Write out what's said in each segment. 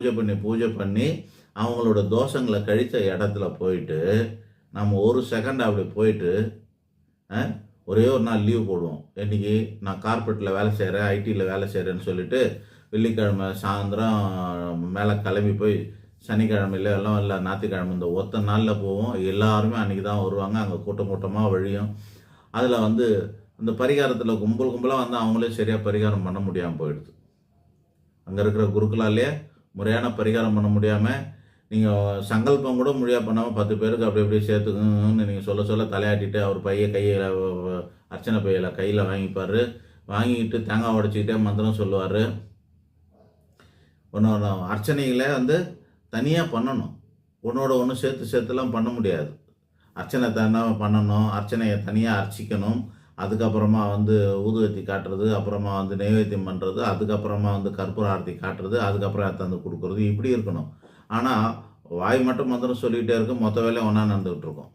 பூஜை பண்ணி அவங்களோட தோஷங்களை கழித்த இடத்துல போயிட்டு நம்ம ஒரு செகண்ட் அப்படி போயிட்டு ஒரே ஒரு நாள் லீவ் போடுவோம். இன்றைக்கி நான் கார்பரேட்டில் வேலை செய்கிறேன், ஐடியில் வேலை செய்கிறேன்னு சொல்லிட்டு வெள்ளிக்கிழமை சாயந்தரம் மேலே கிளம்பி போய் சனிக்கிழமையில எல்லாம் இல்லை ஞாயிற்றுக்கிழமை இந்த ஒத்த நாளில் போவோம். எல்லாருமே அன்றைக்கி தான் வருவாங்க. அங்கே கூட்டம் கூட்டமாக வழியும். அதில் அந்த பரிகாரத்தில் கும்பலாக அவங்களே சரியாக பரிகாரம் பண்ண முடியாமல் போயிடுது. அங்கே இருக்கிற குருக்களாலே முறையான பரிகாரம் பண்ண முடியாமல் நீங்கள் சங்கல்பம் கூட முடியா பண்ணாமல் 10 பேருக்கு அப்படி அப்படியே சேர்த்துக்குன்னு நீங்கள் சொல்ல தலையாட்டிட்டு அவர் கையில் அர்ச்சனை பையில் கையில் வாங்கிப்பார். வாங்கிக்கிட்டு தேங்காய் உடைச்சிக்கிட்டே மந்திரம் சொல்லுவார். ஒன்று அர்ச்சனைகளை தனியாக பண்ணணும். ஒன்றோட ஒன்று சேர்த்துலாம் பண்ண முடியாது. அர்ச்சனை தனியாக பண்ணணும், அர்ச்சனையை தனியாக அர்ச்சிக்கணும். அதுக்கப்புறமா ஊதுவத்தி காட்டுறது, அப்புறமா நைவேத்தியம் பண்ணுறது, அதுக்கப்புறமா கற்பூர ஆரத்தி காட்டுறது, அதுக்கப்புறம் எடுத்து கொடுக்குறது, இப்படி இருக்கணும். ஆனால் வாய் மட்டும் மந்திரம் சொல்லிக்கிட்டே இருக்கும், மொத்த வேலையும் ஒன்றா நடந்துகிட்டு இருக்கோம்.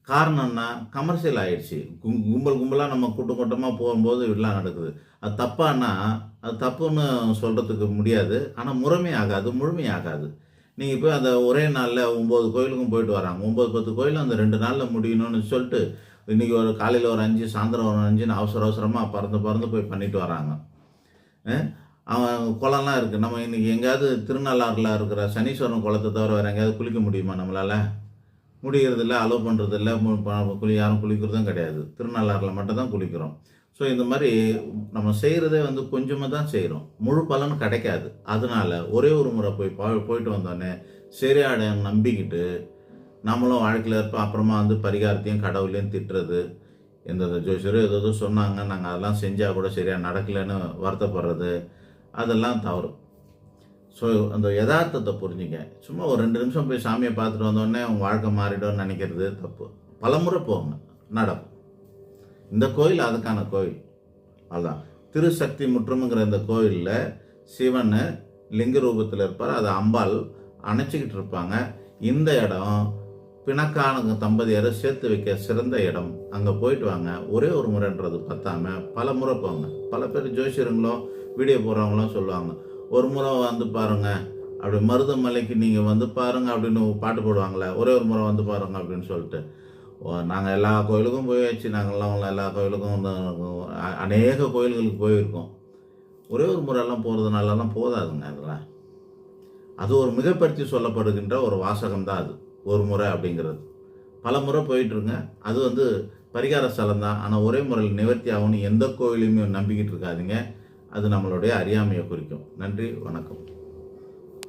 காரணம்னா கமர்ஷியல் ஆகிடுச்சு. கும்பலாக நம்ம கூட்டமாக போகும்போது இப்படிலாம் நடக்குது. அது தப்பானா அது தப்புன்னு சொல்கிறதுக்கு முடியாது. ஆனால் முழுமையாகாது. நீங்கள் போய் அந்த ஒரே நாளில் 9 கோயிலுக்கும் போயிட்டு வராங்க. 9-10 கோயிலும் அந்த 2 நாளில் முடியணும்னு சொல்லிட்டு இன்றைக்கி ஒரு காலையில் ஒரு 5 சாயந்தரம் ஒரு 5ன்னு அவசரமாக பறந்து போய் பண்ணிட்டு வராங்க. அவன் குளம்லாம் இருக்குது. நம்ம இன்றைக்கி எங்கேயாவது திருநள்ளாறில் இருக்கிற சனீஸ்வரன் குளத்தை தவிர வேறு எங்கேயாவது குளிக்க முடியுமா? நம்மளால் முடிகிறதில்ல, அலோவ் பண்ணுறதில்ல. யாரும் குளிக்கிறதும் கிடையாது. திருநள்ளாறில் மட்டும்தான் குளிக்கிறோம். ஸோ இந்த மாதிரி நம்ம செய்கிறதே கொஞ்சமாக தான் செய்கிறோம். முழு பலன் கிடைக்காது. அதனால் ஒரே ஒரு முறை போயிட்டு வந்தோடனே சரியாட நம்பிக்கிட்டு நம்மளும் வாழ்க்கையில் இருப்போம். அப்புறமா பரிகாரத்தையும் கடவுளையும் திட்டுறது, எந்த ஜோசியரும் ஏதோ சொன்னாங்க, நாங்கள் அதெல்லாம் செஞ்சால் கூட சரியாக நடக்கலைன்னு வருத்தப்படுறது, அதெல்லாம் தவறு. ஸோ அந்த யதார்த்தத்தை புரிஞ்சுங்க. சும்மா ஒரு 2 நிமிஷம் போய் சாமியை பார்த்துட்டு வந்தோடனே உங்கள் வாழ்க்கை மாறிடும்னு நினைக்கிறது தப்பு. பலமுறை போங்க, நடக்கும். இந்த கோயில் அதுக்கான கோயில். அதுதான் திருசக்தி முற்றம்ங்கிற இந்த கோயிலில் சிவன் லிங்க ரூபத்தில் இருப்பார். அதை அம்பாள் அணைச்சிக்கிட்டு இருப்பாங்க. இந்த இடம் பிணக்கான தம்பதியரை சேர்த்து வைக்க சிறந்த இடம். அங்கே போயிட்டு வாங்க. ஒரே ஒரு முறைன்றது பத்தாம பல முறை போங்க. பல பேர் ஜோசியருங்களும் வீடியோ போடுறவங்களும் சொல்லுவாங்க, ஒரு முறை பாருங்க, அப்படி மருதமலைக்கு நீங்கள் பாருங்க அப்படின்னு பாட்டு போடுவாங்களே, ஒரே ஒரு முறை பாருங்க அப்படின்னு சொல்லிட்டு. நாங்கள் எல்லா கோயிலுக்கும் போயாச்சு. நாங்கள்லாம் எல்லா கோயிலுக்கும் அநேக கோயில்களுக்கு போயிருக்கோம். ஒரே ஒரு முறையெல்லாம் போகிறதுனாலலாம் போதாதுங்க. அதெல்லாம் அது ஒரு மிகப்படுத்தி சொல்லப்படுகின்ற ஒரு வாசகம் தான் அது. ஒரு முறை அப்படிங்கிறது பல முறை போயிட்டுருங்க. அது பரிகார ஸ்தலம் தான். ஆனால் ஒரே முறையில் நிவர்த்தி ஆகும்னு எந்த கோயிலையுமே நம்பிக்கிட்டு இருக்காதிங்க. அது நம்மளுடைய அறியாமையை குறிக்கும். நன்றி, வணக்கம்.